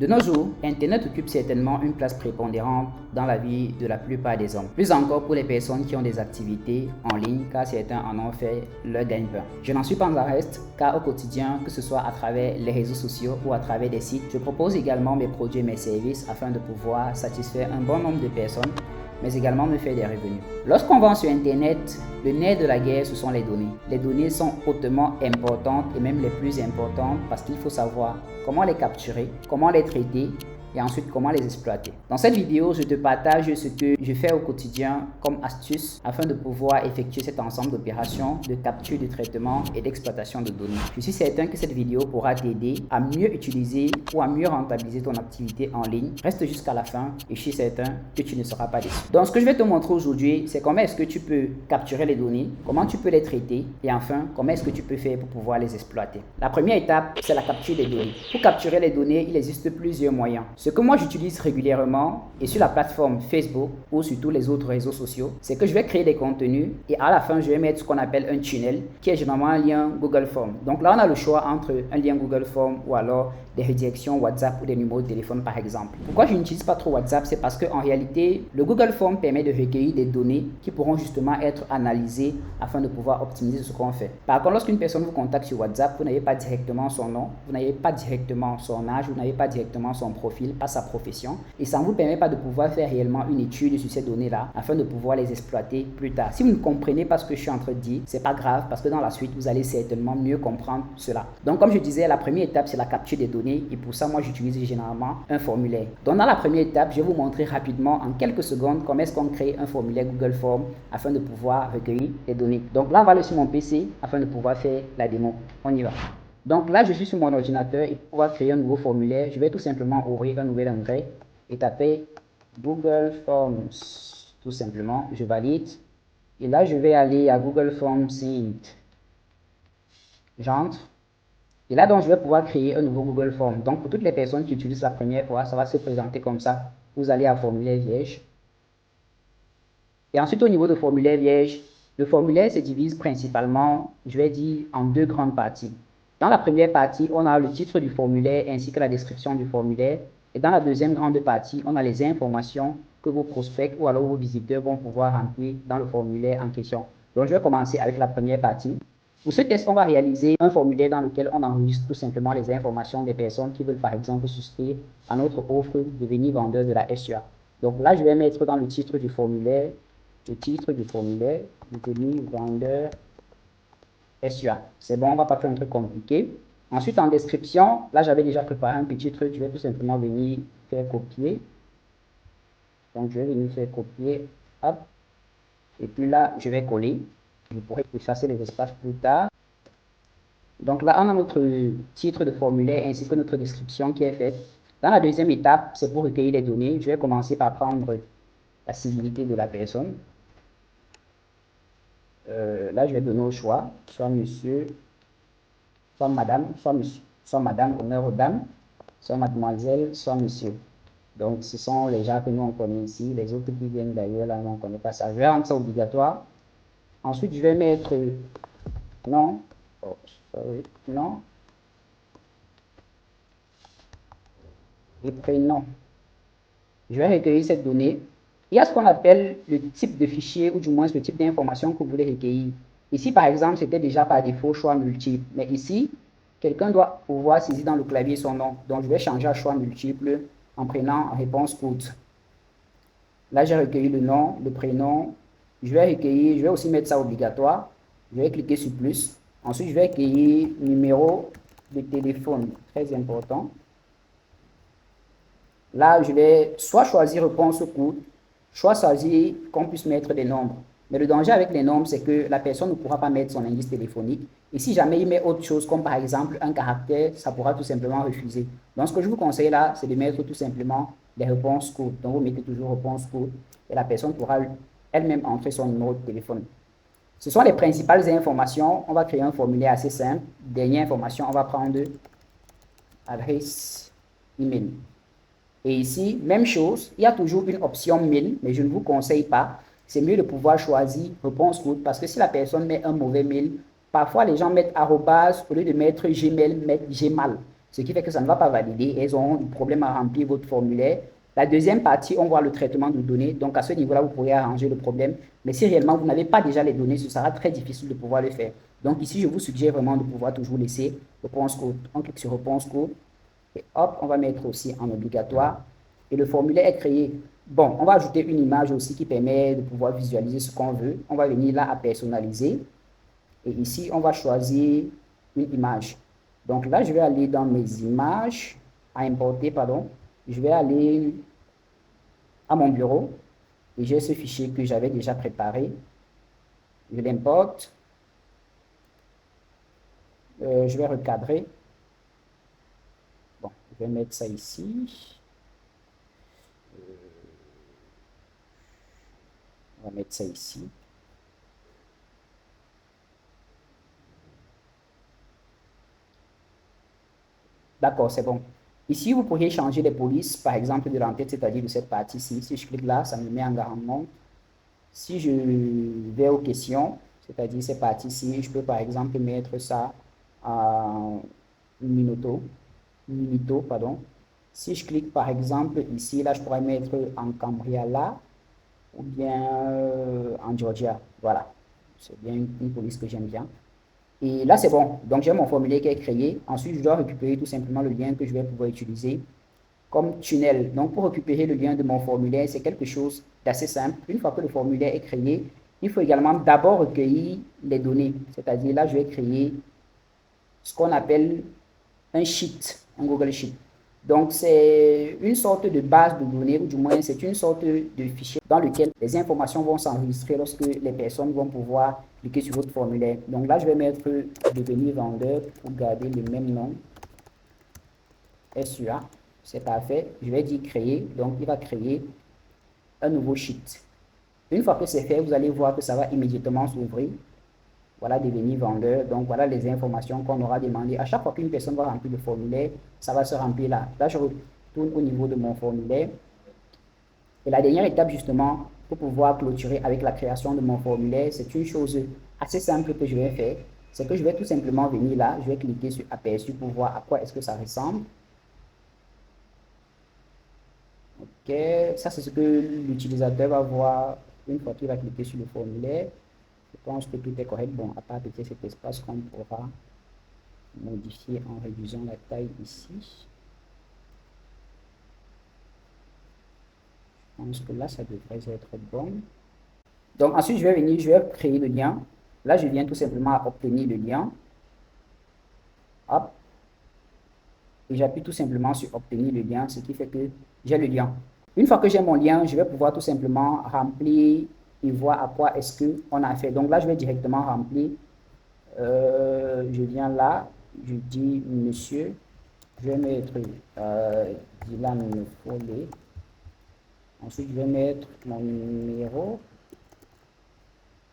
De nos jours, Internet occupe certainement une place prépondérante dans la vie de la plupart des hommes. Plus encore pour les personnes qui ont des activités en ligne, car certains en ont fait leur gagne-pain. Je n'en suis pas en reste, car au quotidien, que ce soit à travers les réseaux sociaux ou à travers des sites, je propose également mes produits et mes services afin de pouvoir satisfaire un bon nombre de personnes, mais également me faire des revenus. Lorsqu'on vend sur Internet, le nerf de la guerre, ce sont les données. Les données sont hautement importantes et même les plus importantes parce qu'il faut savoir comment les capturer, comment les traiter et ensuite comment les exploiter. Dans cette vidéo, je te partage ce que je fais au quotidien comme astuce afin de pouvoir effectuer cet ensemble d'opérations de capture, de traitement et d'exploitation de données. Je suis certain que cette vidéo pourra t'aider à mieux utiliser ou à mieux rentabiliser ton activité en ligne. Reste jusqu'à la fin et je suis certain que tu ne seras pas déçu. Donc ce que je vais te montrer aujourd'hui, c'est comment est-ce que tu peux capturer les données, comment tu peux les traiter et enfin comment est-ce que tu peux faire pour pouvoir les exploiter. La première étape, c'est la capture des données. Pour capturer les données, il existe plusieurs moyens. Ce que moi j'utilise régulièrement et sur la plateforme Facebook ou sur tous les autres réseaux sociaux, c'est que je vais créer des contenus et à la fin je vais mettre ce qu'on appelle un tunnel qui est généralement un lien Google Form. Donc là on a le choix entre un lien Google Form ou alors des redirections WhatsApp ou des numéros de téléphone par exemple. Pourquoi je n'utilise pas trop WhatsApp? C'est parce qu'en réalité le Google Form permet de recueillir des données qui pourront justement être analysées afin de pouvoir optimiser ce qu'on fait. Par contre, lorsqu'une personne vous contacte sur WhatsApp, vous n'avez pas directement son nom, vous n'avez pas directement son âge, vous n'avez pas directement son profil, pas sa profession et ça ne vous permet pas de pouvoir faire réellement une étude sur ces données-là afin de pouvoir les exploiter plus tard. Si vous ne comprenez pas ce que je suis en train de dire, c'est pas grave parce que dans la suite, vous allez certainement mieux comprendre cela. Donc, comme je disais, la première étape, c'est la capture des données et pour ça, moi, j'utilise généralement un formulaire. Donc, dans la première étape, je vais vous montrer rapidement en quelques secondes comment est-ce qu'on crée un formulaire Google Form afin de pouvoir recueillir les données. Donc là, on va aller sur mon PC afin de pouvoir faire la démo. On y va. Donc là, je suis sur mon ordinateur et pour pouvoir créer un nouveau formulaire, je vais tout simplement ouvrir un nouvel onglet et taper Google Forms. Tout simplement, je valide. Et là, je vais aller à Google Forms Sync. J'entre. Et là, donc, je vais pouvoir créer un nouveau Google Form. Donc, pour toutes les personnes qui utilisent la première fois, ça va se présenter comme ça. Vous allez à formulaire vierge. Et ensuite, au niveau de formulaire vierge, le formulaire se divise principalement, je vais dire, en deux grandes parties. Dans la première partie, on a le titre du formulaire ainsi que la description du formulaire. Et dans la deuxième grande partie, on a les informations que vos prospects ou alors vos visiteurs vont pouvoir remplir dans le formulaire en question. Donc, je vais commencer avec la première partie. Pour ce test, on va réaliser un formulaire dans lequel on enregistre tout simplement les informations des personnes qui veulent par exemple souscrire à notre offre de devenir vendeur de la SUA. Donc là, je vais mettre dans le titre du formulaire, devenir vendeur SUA. C'est bon, on ne va pas faire un truc compliqué. Ensuite, en description, là, j'avais déjà préparé un petit truc. Je vais tout simplement venir faire copier. Donc, je vais venir faire copier. Hop. Et puis là, je vais coller. Je pourrais effacer les espaces plus tard. Donc là, on a notre titre de formulaire ainsi que notre description qui est faite. Dans la deuxième étape, c'est pour recueillir les données. Je vais commencer par prendre la civilité de la personne. Là, je vais donner au choix, soit monsieur, soit madame, soit monsieur, soit madame, honneur aux dames, soit mademoiselle, soit monsieur. Donc, ce sont les gens que nous on connaît ici. Les autres qui viennent d'ailleurs, là, on ne connaît pas ça. Je vais rendre ça obligatoire. Ensuite, je vais mettre nom, nom et prénom. Je vais recueillir cette donnée. Il y a ce qu'on appelle le type de fichier ou du moins le type d'information que vous voulez recueillir. Ici, par exemple, c'était déjà par défaut choix multiple. Mais ici, quelqu'un doit pouvoir saisir dans le clavier son nom. Donc, je vais changer à choix multiple en prenant réponse courte. Là, j'ai recueilli le nom, le prénom. Je vais aussi mettre ça obligatoire. Je vais cliquer sur plus. Ensuite, je vais recueillir numéro de téléphone. Très important. Là, je vais soit choisir réponse courte, soit choisir qu'on puisse mettre des nombres. Mais le danger avec les nombres, c'est que la personne ne pourra pas mettre son indice téléphonique. Et si jamais il met autre chose, comme par exemple un caractère, ça pourra tout simplement refuser. Donc, ce que je vous conseille là, c'est de mettre tout simplement des réponses courtes. Donc, vous mettez toujours réponse courte et la personne pourra elle-même entrer son numéro de téléphone. Ce sont les principales informations. On va créer un formulaire assez simple. Dernière information, on va prendre adresse email. Et ici, même chose, il y a toujours une option mail, mais je ne vous conseille pas. C'est mieux de pouvoir choisir réponse courte parce que si la personne met un mauvais mail, parfois les gens mettent arrobase au lieu de mettre Gmail, mettent Gmail. ce qui fait que ça ne va pas valider. Elles auront du problème à remplir votre formulaire. La deuxième partie, on voit le traitement de données. Donc, à ce niveau-là, vous pourrez arranger le problème. Mais si réellement vous n'avez pas déjà les données, ce sera très difficile de pouvoir le faire. Donc, ici, je vous suggère vraiment de pouvoir toujours laisser réponse code. On clique sur réponse code. Et hop, on va mettre aussi en obligatoire. Et le formulaire est créé. Bon, on va ajouter une image aussi qui permet de pouvoir visualiser ce qu'on veut. On va venir là à personnaliser. Et ici, on va choisir une image. Donc là, je vais aller dans mes images, à importer, pardon. Je vais aller à mon bureau et j'ai ce fichier que j'avais déjà préparé. Je l'importe. Je vais recadrer. Bon, je vais mettre ça ici. On va mettre ça ici. D'accord, c'est bon. Ici, vous pourriez changer les polices, par exemple, de l'entête, c'est-à-dire de cette partie-ci. Si je clique là, ça me met en garde-montre. Si je vais aux questions, c'est-à-dire ces parties-ci, je peux par exemple mettre ça en minuto, pardon. Si je clique par exemple ici, là, je pourrais mettre en Cambriala ou bien en Georgia. Voilà, c'est bien une police que j'aime bien. Et là, c'est bon. Donc, j'ai mon formulaire qui est créé. Ensuite, je dois récupérer tout simplement le lien que je vais pouvoir utiliser comme tunnel. Donc, pour récupérer le lien de mon formulaire, c'est quelque chose d'assez simple. Une fois que le formulaire est créé, il faut également d'abord recueillir les données. C'est-à-dire, là, je vais créer ce qu'on appelle un sheet, un Google Sheet. Donc, c'est une sorte de base de données, ou du moins, c'est une sorte de fichier dans lequel les informations vont s'enregistrer lorsque les personnes vont pouvoir cliquer sur votre formulaire. Donc là, je vais mettre devenir vendeur pour garder le même nom. SUA, c'est parfait. Je vais dire créer. Donc, il va créer un nouveau sheet. Une fois que c'est fait, vous allez voir que ça va immédiatement s'ouvrir. Voilà, devenir vendeur. Donc, voilà les informations qu'on aura demandées. À chaque fois qu'une personne va remplir le formulaire, ça va se remplir là. Là, je retourne au niveau de mon formulaire. Et la dernière étape, justement, pour pouvoir clôturer avec la création de mon formulaire, c'est une chose assez simple que je vais faire. C'est que je vais tout simplement venir là, je vais cliquer sur aperçu pour voir à quoi est-ce que ça ressemble. Ok, ça c'est ce que l'utilisateur va voir une fois qu'il va cliquer sur le formulaire. Je pense que tout est correct. Bon, à part peut-être cet espace qu'on pourra modifier en réduisant la taille ici. Je pense que là, ça devrait être bon. Donc ensuite, je vais venir, je vais créer le lien. Là, je viens tout simplement obtenir le lien. Hop. Et j'appuie tout simplement sur obtenir le lien, ce qui fait que j'ai le lien. Une fois que j'ai mon lien, je vais pouvoir tout simplement remplir et voir à quoi est-ce qu'on a fait. Donc là, je vais directement remplir. Je viens là, je dis monsieur, je vais mettre Dylan Follet. Ensuite, je vais mettre mon numéro,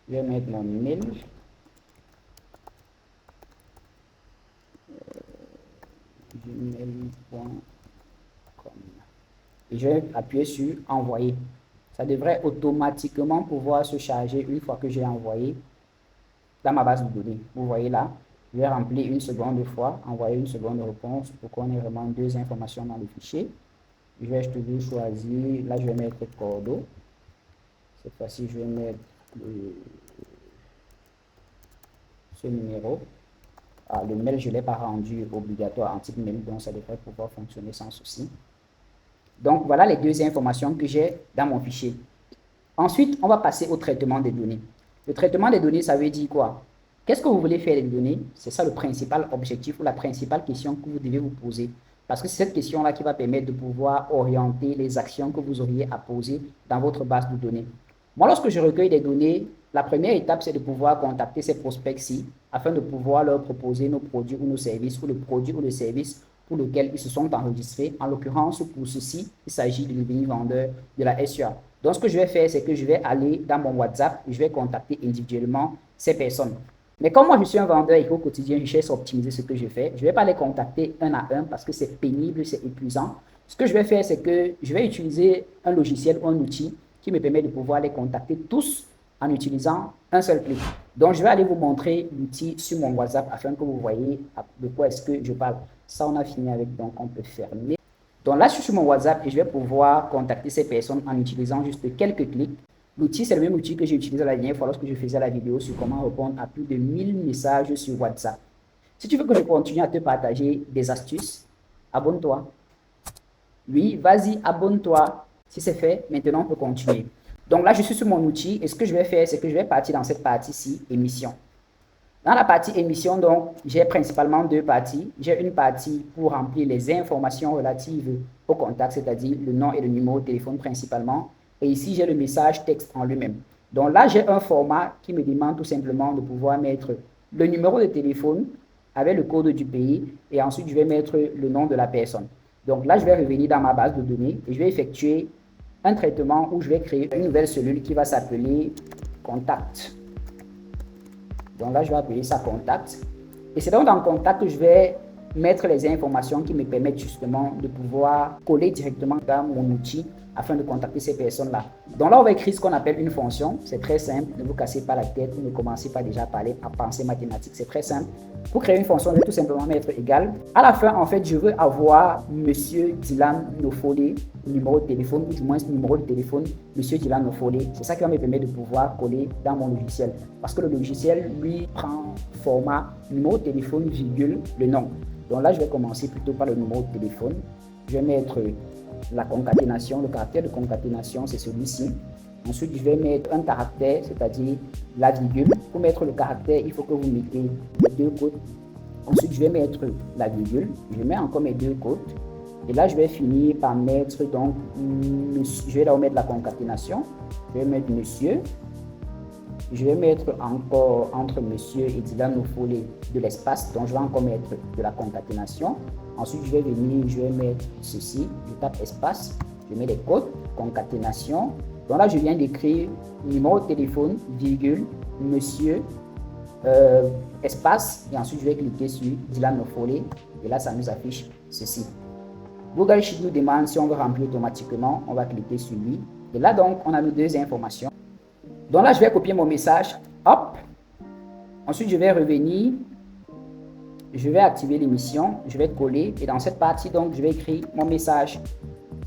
je vais mettre mon mail. Gmail.com. Et je vais appuyer sur envoyer. Ça devrait automatiquement pouvoir se charger une fois que j'ai envoyé dans ma base de données. Vous voyez là, je vais remplir une seconde fois, envoyer une seconde réponse pour qu'on ait vraiment deux informations dans le fichier. Je vais toujours choisir, là je vais mettre Cordo. Cette fois-ci, je vais mettre ce numéro. Ah, le mail, je ne l'ai pas rendu obligatoire en type mail, donc ça devrait pouvoir fonctionner sans souci. Donc, voilà les deux informations que j'ai dans mon fichier. Ensuite, on va passer au traitement des données. Le traitement des données, ça veut dire quoi? Qu'est-ce que vous voulez faire des données? C'est ça le principal objectif ou la principale question que vous devez vous poser. Parce que c'est cette question-là qui va permettre de pouvoir orienter les actions que vous auriez à poser dans votre base de données. Moi, lorsque je recueille des données, la première étape, c'est de pouvoir contacter ces prospects-ci afin de pouvoir leur proposer nos produits ou nos services, ou le produit ou le service pour lequel ils se sont enregistrés. En l'occurrence, pour ceci, il s'agit de devenir vendeur de la SUA. Donc, ce que je vais faire, c'est que je vais aller dans mon WhatsApp et je vais contacter individuellement ces personnes. Mais comme moi, je suis un vendeur et qu'au quotidien, je cherche à optimiser ce que je fais, je ne vais pas les contacter un à un parce que c'est pénible, c'est épuisant. Ce que je vais faire, c'est que je vais utiliser un logiciel ou un outil qui me permet de pouvoir les contacter tous en utilisant un seul clic. Donc, je vais aller vous montrer l'outil sur mon WhatsApp afin que vous voyez de quoi est-ce que je parle. Ça, on a fini avec, donc on peut fermer. Donc là, je suis sur mon WhatsApp et je vais pouvoir contacter ces personnes en utilisant juste quelques clics. L'outil, c'est le même outil que j'ai utilisé la dernière fois lorsque je faisais la vidéo sur comment répondre à plus de 1000 messages sur WhatsApp. Si tu veux que je continue à te partager des astuces, abonne-toi. Oui, vas-y, abonne-toi. Si c'est fait, maintenant on peut continuer. Donc là, je suis sur mon outil et ce que je vais faire, c'est que je vais partir dans cette partie-ci, émission. Dans la partie émission, donc, j'ai principalement deux parties. J'ai une partie pour remplir les informations relatives au contact, c'est-à-dire le nom et le numéro de téléphone principalement. Et ici, j'ai le message texte en lui-même. Donc là, j'ai un format qui me demande tout simplement de pouvoir mettre le numéro de téléphone avec le code du pays et ensuite, je vais mettre le nom de la personne. Donc là, je vais revenir dans ma base de données et je vais effectuer un traitement où je vais créer une nouvelle cellule qui va s'appeler contact. Donc là, je vais appeler ça contact. Et c'est donc dans contact que je vais mettre les informations qui me permettent justement de pouvoir coller directement dans mon outil afin de contacter ces personnes-là. Donc là, on va écrire ce qu'on appelle une fonction. C'est très simple. Ne vous cassez pas la tête. Ne commencez pas déjà à penser mathématiques. C'est très simple. Pour créer une fonction, je vais tout simplement mettre égal. À la fin, en fait, je veux avoir Monsieur Dylan Nofole, numéro de téléphone, ou du moins numéro de téléphone, Monsieur Dylan Nofole. C'est ça qui va me permettre de pouvoir coller dans mon logiciel. Parce que le logiciel, lui, prend format numéro de téléphone, virgule, le nom. Donc là, je vais commencer plutôt par le numéro de téléphone. Je vais mettre la concaténation. Le caractère de concaténation, c'est celui-ci. Ensuite, je vais mettre un caractère, c'est-à-dire la virgule. Pour mettre le caractère, il faut que vous mettez les deux côtes. Ensuite, je vais mettre la virgule. Je mets encore mes deux côtes. Et là, je vais finir par mettre, donc, je vais là mettre la concaténation. Je vais mettre monsieur. Je vais mettre encore entre monsieur et Dylan Nofole de l'espace. Donc, je vais encore mettre de la concaténation. Ensuite, je vais venir, je vais mettre ceci. Je tape espace. Je mets les côtes, concaténation. Donc là, je viens d'écrire numéro de téléphone, virgule, monsieur, espace. Et ensuite, je vais cliquer sur Dylan Nofole. Et là, ça nous affiche ceci. Google Sheet nous demande si on veut remplir automatiquement. On va cliquer sur lui. Et là, donc, on a nos deux informations. Donc là, je vais copier mon message. Hop. Ensuite, je vais revenir. Je vais activer l'émission. Je vais coller. Et dans cette partie, donc, je vais écrire mon message.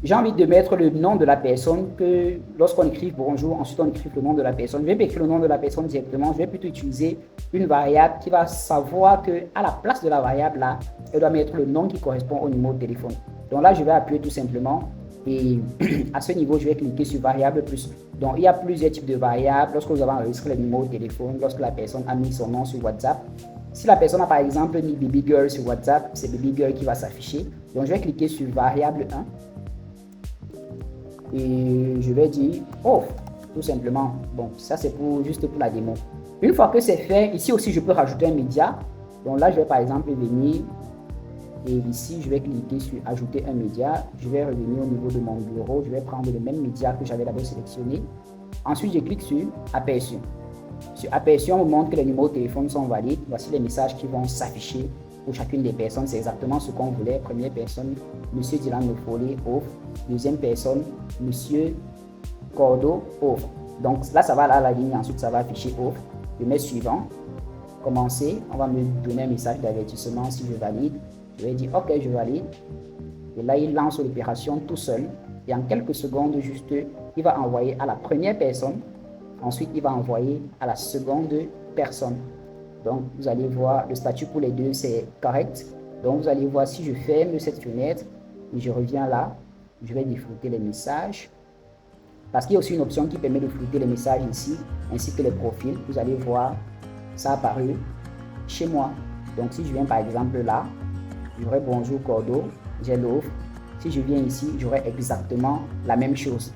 J'ai envie de mettre le nom de la personne que lorsqu'on écrit bonjour, ensuite on écrit le nom de la personne. Je vais pas écrire le nom de la personne directement. Je vais plutôt utiliser une variable qui va savoir que à la place de la variable là, elle doit mettre le nom qui correspond au numéro de téléphone. Donc là, je vais appuyer tout simplement. Et à ce niveau, je vais cliquer sur variable plus. Donc, il y a plusieurs types de variables. Lorsque vous avez enregistré le numéro de téléphone, lorsque la personne a mis son nom sur WhatsApp. Si la personne a par exemple mis baby girl sur WhatsApp, c'est baby girl qui va s'afficher. Donc, je vais cliquer sur variable 1. Et je vais dire off, tout simplement. Bon, ça c'est juste pour la démo. Une fois que c'est fait, ici aussi je peux rajouter un média. Donc là, je vais par exemple venir. Et ici, je vais cliquer sur ajouter un média. Je vais revenir au niveau de mon bureau. Je vais prendre le même média que j'avais d'abord sélectionné. Ensuite, je clique sur aperçu. Sur aperçu, on me montre que les numéros de téléphone sont valides. Voici les messages qui vont s'afficher pour chacune des personnes. C'est exactement ce qu'on voulait. Première personne, Monsieur Dylan Nofole, off. Deuxième personne, Monsieur Cordo, off. Donc là, ça va à la ligne. Ensuite, ça va afficher off. Je mets suivant. Commencer. On va me donner un message d'avertissement si je valide. Je vais dire OK, je valide. Et là, il lance l'opération tout seul. Et en quelques secondes, juste, il va envoyer à la première personne. Ensuite, il va envoyer à la seconde personne. Donc, vous allez voir, le statut pour les deux, c'est correct. Donc, vous allez voir si je ferme cette fenêtre et je reviens là, je vais déflouter les messages. Parce qu'il y a aussi une option qui permet de flouter les messages ici, ainsi que les profils. Vous allez voir, ça apparu chez moi. Donc, si je viens par exemple là, j'aurai bonjour Cordo, j'ai l'offre. Si je viens ici, j'aurai exactement la même chose.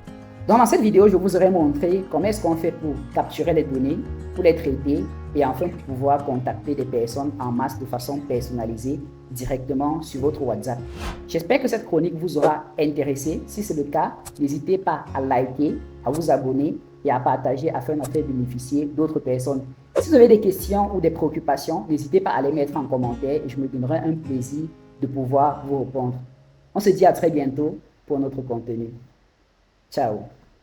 Donc, dans cette vidéo, je vous aurai montré comment est-ce qu'on fait pour capturer les données, pour les traiter et enfin pour pouvoir contacter des personnes en masse de façon personnalisée directement sur votre WhatsApp. J'espère que cette chronique vous aura intéressé. Si c'est le cas, n'hésitez pas à liker, à vous abonner et à partager afin de faire bénéficier d'autres personnes. Si vous avez des questions ou des préoccupations, n'hésitez pas à les mettre en commentaire et je me donnerai un plaisir de pouvoir vous répondre. On se dit à très bientôt pour notre contenu. Ciao.